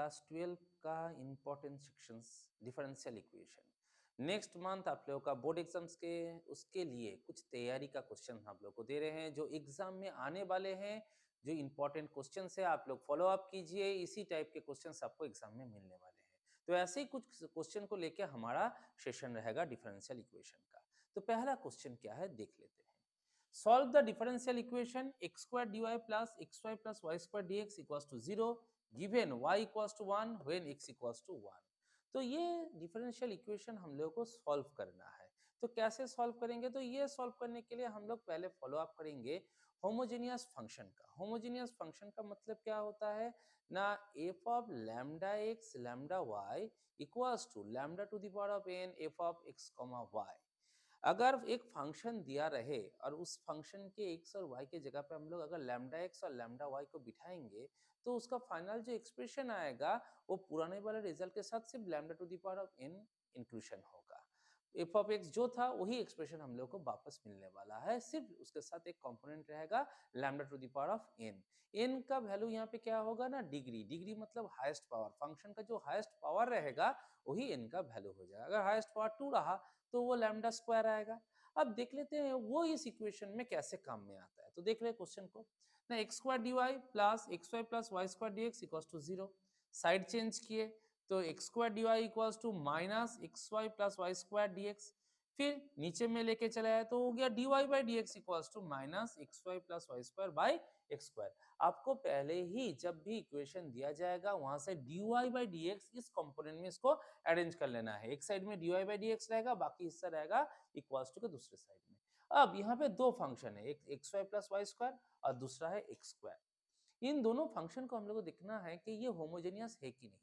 Class 12 का important sections differential equation. Next month आप लोगों का बोर्ड एग्जाम्स के उसके लिए कुछ तैयारी का क्वेश्चन आप लोग को दे रहे हैं जो एग्जाम में आने वाले हैं। जो इम्पोर्टेंट क्वेश्चन है आप लोग फॉलो अप कीजिए, इसी टाइप के क्वेश्चन आपको एग्जाम में मिलने वाले हैं। तो ऐसे ही कुछ क्वेश्चन को लेकर हमारा सेशन रहेगा डिफरेंशियल इक्वेशन का। तो पहला क्वेश्चन क्या है देख लेते हैं। Solve the differential equation x square dy plus xy plus y square dx equals to 0 given y equals to 1 when x equals to 1। तो ये डिफरेंशियल इक्वेशन हम लोग को सॉल्व करना है। तो कैसे सॉल्व करेंगे? तो ये सॉल्व करने के लिए हम लोग पहले फॉलो अप करेंगे होमोजेनियस फंक्शन का। होमोजेनियस फंक्शन का मतलब क्या होता है ना, f of lambda x lambda y equals to lambda to the power of n f of x comma y. अगर एक फंक्शन दिया रहे और उस फंक्शन के एक्स और वाई के जगह पे हम लोग अगर लैम्डा एक्स और लैम्डा वाई को बिठाएंगे तो उसका फाइनल जो एक्सप्रेशन आएगा वो पुराने वाले रिजल्ट के साथ सिर्फ lambda to the power of n inclusion होगा। एफ ऑफ एक्स जो था वही एक्सप्रेशन हम लोग को वापस मिलने वाला है, सिर्फ उसके साथ एक कंपोनेंट रहेगा lambda to the power of n. N का वैल्यू यहाँ पे क्या होगा ना, डिग्री। डिग्री मतलब हाईएस्ट पावर। फंक्शन का जो हाईएस्ट पावर रहेगा वही एन का वैल्यू हो जाएगा। अगर हाईएस्ट पावर 2 रहा तो वो लैम्डा स्क्वायर आएगा। अब देख लेते हैं वो इस इक्वेशन में कैसे काम में आता है। तो देख रहे क्वेश्चन को ना, x square d y plus x y plus y square d x equals to 0। Side change किए तो x square d y equals to minus x y plus y square d x. फिर नीचे में लेके चला आया तो हो गया d y by d x equals to minus x y plus y square by x square. आपको पहले ही जब भी इक्वेशन दिया जाएगा वहां से d y by d x इस कंपोनेंट में इसको अरेंज कर लेना है। एक साइड में d y by d x रहेगा, बाकी हिस्सा रहेगा इक्वल्स टू के दूसरे साइड में। अब यहाँ पे दो फंक्शन है, एक x y plus y square और दूसरा है एक्स स्क्वायर। इन दोनों फंक्शन को हम लोग को देखना है कि ये होमोजेनियस है कि नहीं।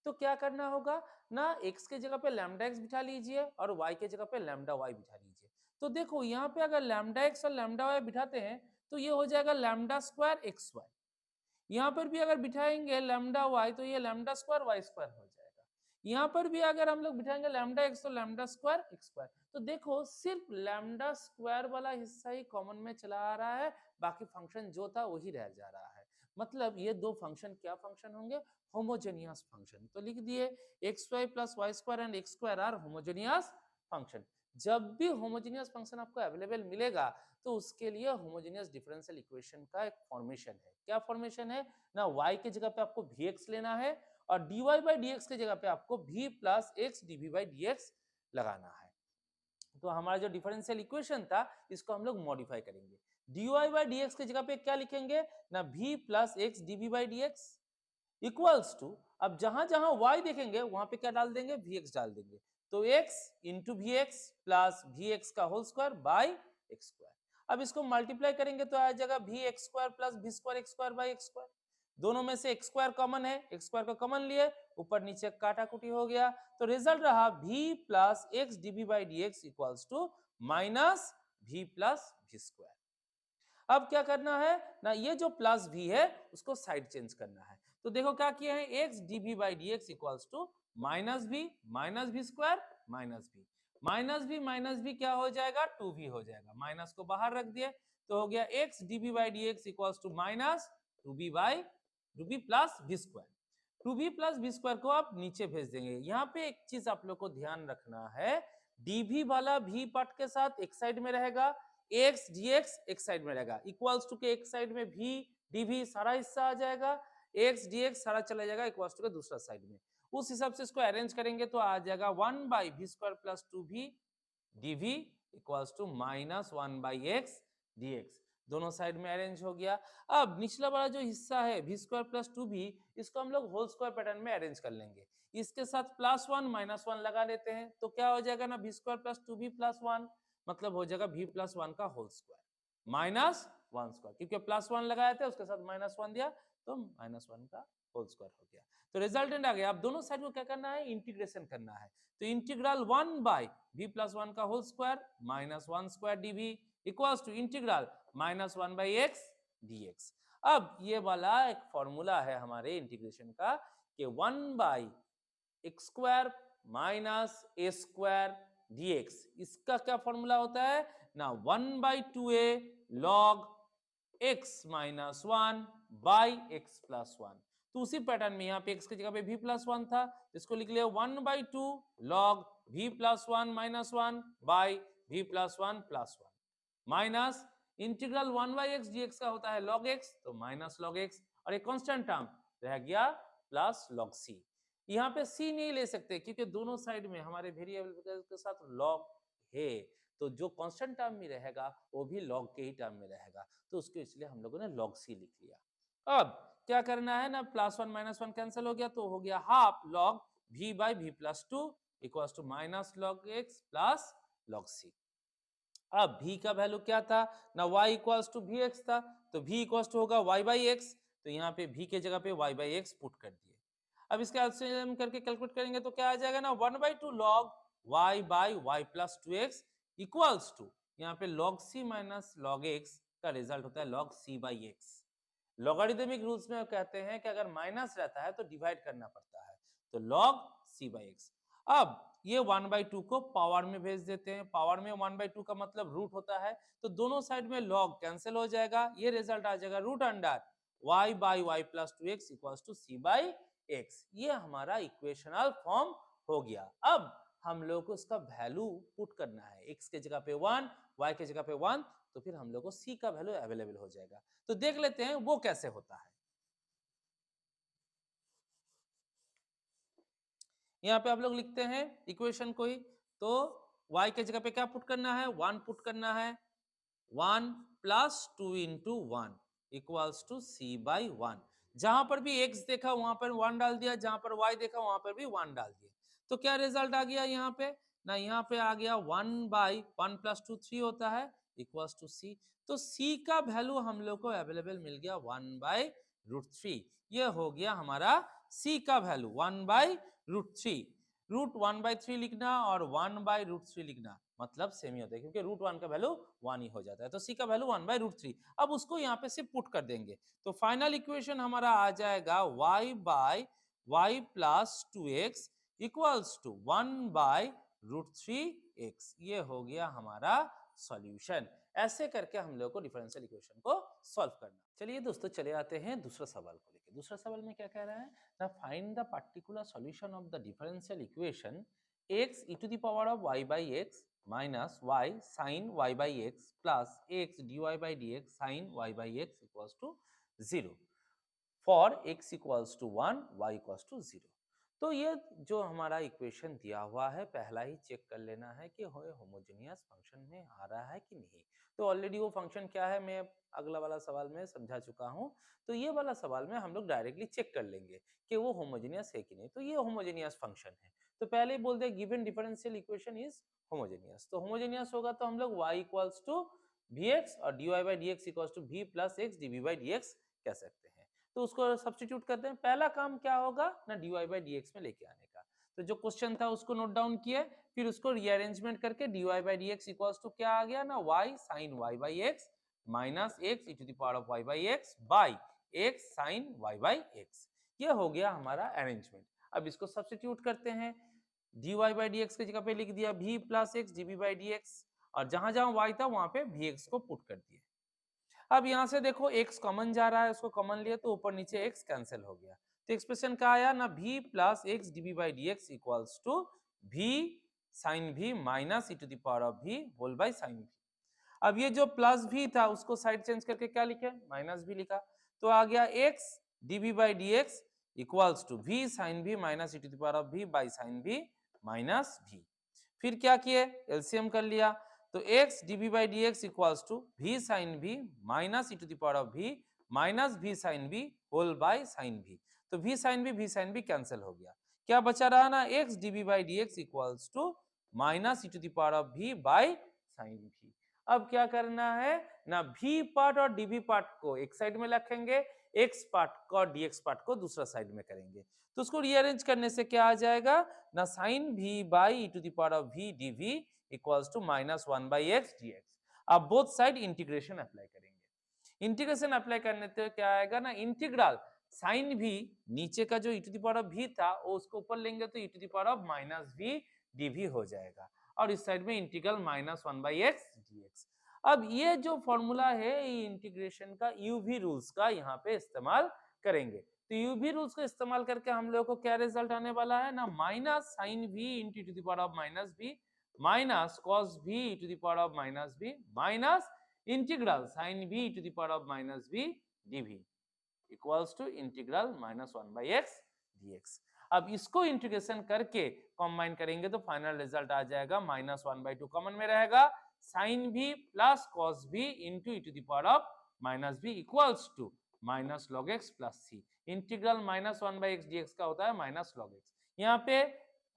तो क्या करना होगा ना, x के जगह पे लैम्डा x बिठा लीजिए और y के जगह पे लैम्डा y बिठा लीजिए। तो देखो यहाँ पे अगर लैम्डा x और लैम्डा y बिठाते हैं तो ये हो जाएगा लैम्डा स्क्वायर एक्स वाई। यहाँ पर भी अगर बिठाएंगे लैम्डा वाई तो ये लैम्डा स्क्वायर वाई स्क्वायर हो जाएगा। यहाँ पर भी अगर हम लोग बिठाएंगे लैम्डा एक्स तो लैम्डा स्क्वायर एक्स स्क्वायर। तो देखो सिर्फ लैम्डा स्क्वायर वाला हिस्सा ही कॉमन में चला आ रहा है, बाकी फंक्शन जो था वही रह जा रहा है। मतलब ये दो फंक्शन क्या फंक्शन होंगे? Homogeneous function. तो लिख दिए x y plus y square and x square are homogeneous function. जब भी होमोजेनियस फंक्शन आपको अवेलेबल मिलेगा तो उसके लिए होमोजेनियस डिफरेंशियल इक्वेशन का एक फॉर्मेशन है। क्या फॉर्मेशन है ना, y के जगह पे आपको vx लेना है और dy बाई dx के जगह पे आपको v plus x dv by dx लगाना है। तो हमारा जो डिफरेंशियल इक्वेशन था इसको हम लोग मॉडिफाई करेंगे। dy बाई dx के जगह पे क्या लिखेंगे ना, v plus x dv by dx equals to, अब जहां जहां y देखेंगे वहां पे क्या डाल देंगे, vx डाल देंगे। तो x into v x plus v x का whole square by x square. अब इसको मल्टीप्लाई करेंगे तो आ जाएगा v x square plus v square x square by x square. दोनों में से एक्स स्क्वायर कॉमन है, एक्स स्क्वायर को कॉमन लिए, ऊपर नीचे काटा कुटी हो गया। तो रिजल्ट रहा v plus x d v by d x equals to minus v plus v square. अब क्या करना है ना, ये जो प्लस v है उसको साइड चेंज करना है। तो देखो क्या किया है, x d v by d x equals to minus v square minus v क्या हो जाएगा, 2v हो जाएगा। माइनस को बाहर रख दिए तो हो गया x d v by d x equals to minus 2v plus v square. 2v plus v square को आप नीचे भेज देंगे। यहाँ पे एक चीज आप लोग को ध्यान रखना है, dv वाला v पार्ट के साथ एक साइड में रहेगा, एक्स dx एक साइड में रहेगा, इक्वल्स टू के एक साइड में v dv सारा हिस्सा आ जाएगा, एक्स dx सारा चला जाएगा इक्वल्स टू के दूसरा साइड में। उस हिसाब से इसको अरेंज करेंगे तो आ जाएगा 1 by v square plus 2v dv equals to minus 1 by x dx। दोनों साइड में अरेंज हो गया। अब निचला वाला जो हिस्सा है वी स्क्वायर प्लस 2v, इसको हम लोग होल स्क्वायर पैटर्न में अरेंज कर लेंगे। इसके साथ प्लस 1 माइनस 1 लगा लेते हैं तो क्या हो जाएगा ना, we square plus 2v plus 1 मतलब हो जाएगा v प्लस 1 का होल स्क्वायर माइनस 1 स्क्वायर, क्योंकि प्लस 1 लगाए थे उसके साथ माइनस 1 दिया तो माइनस 1 का होल स्क्वायर हो गया। तो रिजल्टेंट आ गया। अब दोनों साइड को क्या करना है, इंटीग्रेशन करना है। तो इंटीग्रल 1 बाई v प्लस 1 का whole square minus 1 square dv equals to integral minus 1 by x dx। अब ये वाला एक फॉर्मूला है हमारे इंटीग्रेशन का कि 1 by x square minus A square dx, इसका क्या फॉर्मूला होता है ना, 1 by 2a log x minus 1 by x plus 1। तो उसी पैटर्न में यहाँ पे x की जगह पे v+1 था, इसको लिख लिया 1/2 log v+1 - 1 by v+1 + 1 minus integral 1/x dx का होता है log x, तो माइनस log x, और एक कांस्टेंट टर्म रह गया प्लस log c। यहाँ पे c नहीं ले सकते क्योंकि दोनों साइड में हमारे वेरिएबल के साथ log है, तो जो कांस्टेंट टर्म में रहेगा वो भी log के ही टर्म में रहेगा, तो उसको इसलिए हम लोगों ने log c लिख लिया। अब क्या करना है ना, +1 - 1 कैंसिल हो गया, तो हो गया half log v/v+2 equals to minus log x plus log c। अब v का वैल्यू क्या था ना, y इक्वल्स टू vx था, तो v इक्वल्स टू होगा y/x, तो यहाँ पे v के जगह पे y/x पुट कर दिए। अब इसका एलसीएम करके कैलकुलेट करेंगे तो क्या आ जाएगा ना, 1/2 log y/y+2x इक्वल्स टू, यहाँ पे log c minus log x का रिजल्ट होता है log c/x। लॉगरिदमिक रूल्स में कहते हैं कि अगर माइनस रहता है तो डिवाइड करना पड़ता है, तो log c/x। अब ये 1/2 को पावर में भेज देते हैं, पावर में 1/2 का मतलब रूट होता है, तो दोनों साइड में log कैंसिल हो जाएगा, ये रिजल्ट आ जाएगा root under y/y+2x equals to c/x। ये हमारा इक्वेशनल फॉर्म हो गया। अब हम लोग को इसका वैल्यू पुट करना है, x के जगह पे 1, y के जगह पे 1, तो फिर हम लोग को c का वैल्यू अवेलेबल हो जाएगा। तो देख लेते हैं वो कैसे होता है। यहाँ पे आप लोग लिखते हैं इक्वेशन को ही, तो y के जगह पे क्या पुट करना है, 1 पुट करना है, 1 + 2 × 1 इक्वल्स टू c/1। जहां पर भी x देखा वहां पर 1 डाल दिया, जहां पर y देखा वहां पर भी 1 डाल दिया, तो क्या रिजल्ट आ गया यहाँ पे ना, यहाँ पे आ गया 1/1 + 2 3 होता है इक्वल्स टू c। तो c का वैल्यू हम लोग को अवेलेबल मिल गया 1/√3। ये हो गया हमारा c का वैल्यू 1/√3। √1/3 लिखना और 1/√3 लिखना मतलब सेम ही होता है, क्योंकि √1 का वैल्यू 1 ही हो जाता है, तो c का वैल्यू 1/√3। अब उसको यहाँ पे सिर्फ पुट कर देंगे, तो फाइनल इक्वेशन हमारा आ जाएगा y/y+2x इक्वल्स टू 1/√3x। ये हो गया हमारा सॉल्यूशन। ऐसे करके हम लोग को डिफरेंशियल इक्वेशन को सॉल्व करना। चलिए दोस्तों, चले आते हैं दूसरा सवाल को लेकर। दूसरा सवाल में क्या कह रहा है ना, find the particular solution of the differential equation x e⁻y/x minus y sin y/x plus x dy/dx sin y/x equals to 0 for x equals to 1 y equals to 0। तो ये जो हमारा इक्वेशन दिया हुआ है, पहला ही चेक कर लेना है कि होमोजेनियस फंक्शन में आ रहा है कि नहीं। तो ऑलरेडी वो फंक्शन क्या है मैं अगला वाला सवाल में समझा चुका हूँ, तो ये वाला सवाल में हम लोग डायरेक्टली चेक कर लेंगे कि वो होमोजेनियस है कि नहीं। तो ये होमोजेनियस फंक्शन है, तो पहले ही बोल they given differential equation is homogeneous. तो होमोजेनियस होगा तो हम लोग y इक्वल्स टू vx और dy/dx equals to v + x dv/dx कह सकते हैं। तो उसको सब्स्टिट्यूट करते हैं। पहला काम क्या होगा ना, dy/dx में लेके आने का। तो जो क्वेश्चन था उसको नोट डाउन किए, फिर उसको रीअरेंजमेंट करके dy/dx इक्वल्स टू क्या आ गया ना, y sin y/x minus x e⁻y/x by x sin y/x। ये हो गया हमारा अरेंजमेंट। अब इसको सब्स्टिट्यूट करते हैं, dy/dx की जगह पे लिख दिया v + x dv/dx, और जहां जहां y था वहां पे vx को पुट कर दिया। अब यहाँ से देखो x कॉमन जा रहा है, उसको कॉमन लिए तो ऊपर नीचे x कैंसिल हो गया, तो एक्सप्रेशन क्या आया ना, v + x dv/dx equals to v sin v minus e⁻v whole by sin v। अब ये जो प्लस v था उसको साइड चेंज करके क्या लिखे, माइनस v लिखा, तो आ गया x dv/dx equals to v sin v minus e⁻v by sin v minus v। फिर क्या किए, एलसीएम कर लिया, तो x dv/dx equals to v sin v minus e⁻v minus v sin v whole by sin v। तो v sin v cancel हो गया, क्या बचा रहा ना, x dv/dx equals to minus e⁻v by sin v। अब क्या करना है ना, v पार्ट और dv पार्ट को एक साइड में रखेंगे, x पार्ट को और dx पार्ट को दूसरा साइड में करेंगे, तो उसको रीअरेंज करने से क्या आ जाएगा ना, sin v by e⁻v dv equals to -1/x dx। अब बोथ साइड इंटीग्रेशन अप्लाई करेंगे, इंटीग्रेशन अप्लाई करने से क्या आएगा ना, इंटीग्रल sin v नीचे का जो e⁻v था वो उसको ऊपर लेंगे तो e⁻v dv हो जाएगा, और इस साइड में इंटीग्रल -1/x dx। अब ये जो फॉर्मूला है ये इंटीग्रेशन का यूवी रूल्स का यहाँ पे इस्तेमाल करेंगे। तो यूवी रूल्स का इस्तेमाल करके हम लोग को क्या रिजल्ट आने वाला है ना, minus sine v into to the power of minus b minus cos v to the power of minus b minus integral sine v to the power of minus b d v equals to integral minus 1/x dx। अब इसको integration करके combine करेंगे तो final result आ जाएगा minus 1/2 common में रहेगा sine भी plus cos भी into e to the power of minus b equals to minus log x plus c. Integral minus 1/x dx का होता है माइनस लॉग एक्स। यहाँ पे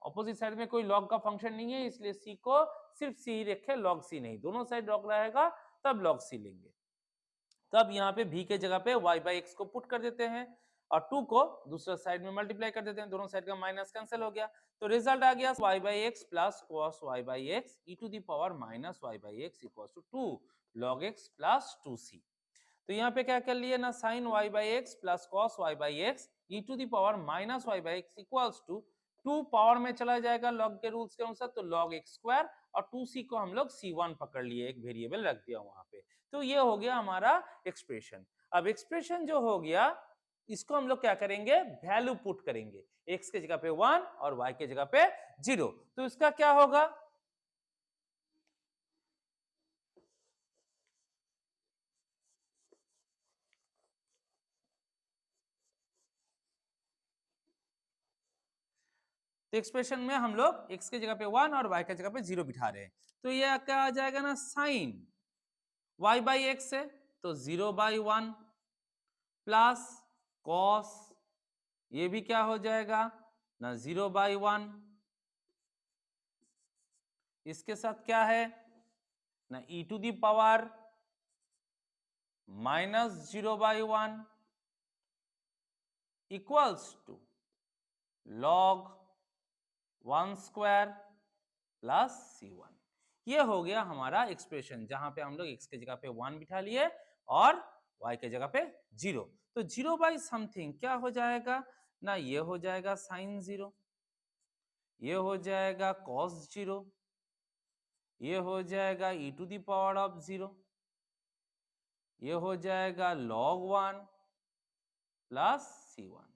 ऑपोजिट साइड में कोई लॉग का फंक्शन नहीं है, इसलिए सी को सिर्फ सी ही रखे, लॉग सी नहीं। दोनों साइड लॉग रहेगा तब लॉग सी लेंगे। तब यहाँ पे v के जगह पे y/x को पुट कर देते हैं और 2 को दूसरा साइड में मल्टीप्लाई कर देते हैं, दोनों साइड का माइनस कैंसिल हो गया, तो रिजल्ट आ गया y/x plus cos y/x e to the power minus y/x equals to 2 log x plus 2c। तो यहाँ पे क्या कर लिए ना, sine y/x plus cos y/x e to the power minus y/x equals to 2 power में चला जाएगा लॉग के रूल्स के अनुसार, तो log x स्क्वायर और 2c को हम लोग c1 पकड़ लिए, एक वेरिएबल रख दिया वहां पे। तो ये हो गया हमारा एक्सप्रेशन। अब एक्सप्रेशन जो हो गया इसको हम लोग क्या करेंगे, वैल्यू पुट करेंगे, x के जगह पे 1 और y के जगह पे 0। तो इसका क्या होगा, तो एक्सप्रेशन में हम लोग x के जगह पे 1 और y के जगह पे 0 बिठा रहे हैं, तो ये क्या आ जाएगा ना, साइन y/x है तो 0/1 प्लस कॉस, ये भी क्या हो जाएगा ना 0/1, इसके साथ क्या है ना e to the power minus 0/1 equals to log 1 square plus c1। ये हो गया हमारा एक्सप्रेशन, जहां पे हम लोग x के जगह पे 1 बिठा लिए और y के जगह पे 0। तो 0 समथिंग क्या हो जाएगा ना, ये हो जाएगा साइन 0, ये हो जाएगा cos 0, ये हो जाएगा e to the power of 0, ये हो जाएगा log 1 प्लस c1।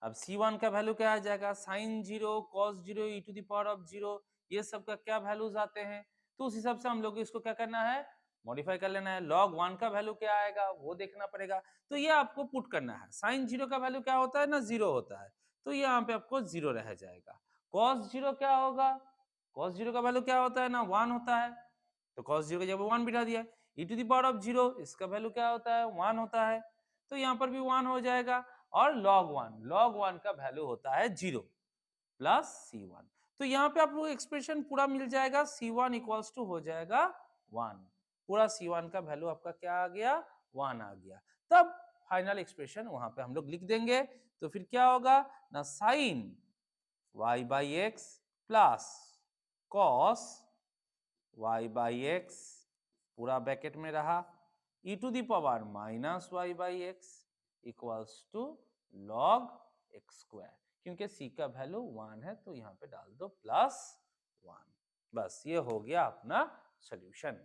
अब c1 का वैल्यू क्या आ जाएगा, sine 0 cos 0 e to the power of 0, ये सब का क्या वैल्यूज आते हैं, तो उस हिसाब से हम लोग इसको क्या करना है, मॉडिफाई कर लेना है। log 1 का वैल्यू क्या आएगा वो देखना पड़ेगा, तो ये आपको पुट करना है। साइन 0 का वैल्यू क्या होता है ना, 0 होता है, तो ये यहाँ पे आपको 0 रह जाएगा। cos 0 क्या होगा, cos 0 का वैल्यू क्या होता है ना, 1 होता है, तो cos 0 की जगह 1 बिठा दिया। e to the power of 0 इसका वैल्यू क्या होता है, 1 होता है, तो यहाँ पर भी 1 हो जाएगा। और log 1 का वैल्यू होता है 0 प्लस c1, तो यहाँ पे आपको एक्सप्रेशन पूरा मिल जाएगा, c1 इक्वल्स टू हो जाएगा 1, पूरा c1 का वैल्यू आपका क्या आ गया, 1 आ गया। तब फाइनल एक्सप्रेशन वहां पे हम लोग लिख देंगे, तो फिर क्या होगा ना, sine y/x plus cos y/x पूरा ब्रैकेट में रहा e to the power minus y/x equals to log x square, क्योंकि c का वैल्यू 1 है तो यहाँ पे डाल दो +1। बस ये हो गया अपना सॉल्यूशन।